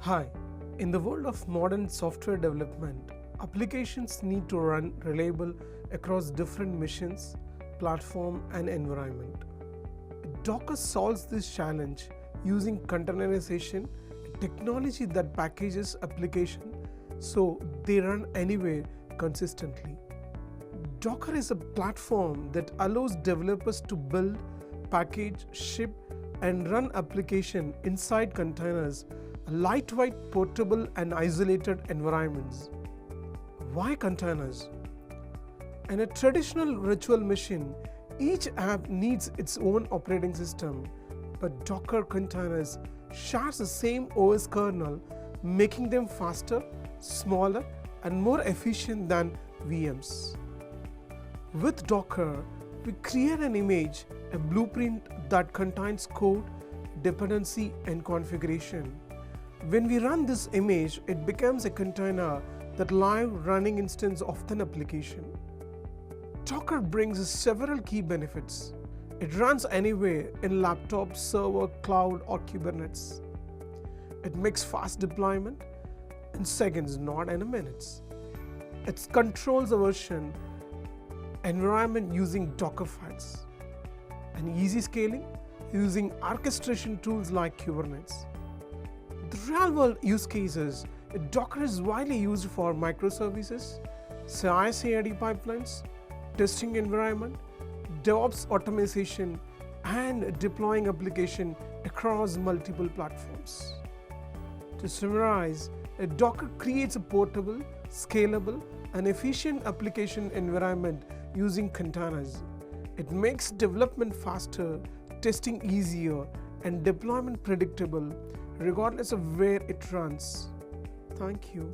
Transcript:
Hi, in the world of modern software development, applications need to run reliable across different missions, platform and environment. Docker solves this challenge using containerization, a technology that packages applications so they run anywhere consistently. Docker is a platform that allows developers to build, package, ship, and run applications inside containers, lightweight, portable, and isolated environments. Why containers? In a traditional virtual machine, each app needs its own operating system, but Docker containers share the same OS kernel, making them faster, smaller, and more efficient than VMs. With Docker, we create an image, a blueprint that contains code, dependency, and configuration. When we run this image, it becomes a container that live running instance of an application. Docker brings us several key benefits. It runs anywhere in laptop, server, cloud, or Kubernetes. It makes fast deployment in seconds, not in minutes. It controls the version environment using Docker files. And easy scaling using orchestration tools like Kubernetes. The real-world use cases, Docker is widely used for microservices, CI/CD pipelines, testing environment, DevOps automation, and deploying applications across multiple platforms. To summarize, Docker creates a portable, scalable, and efficient application environment using containers. It makes development faster, testing easier, and deployment predictable, regardless of where it runs. Thank you.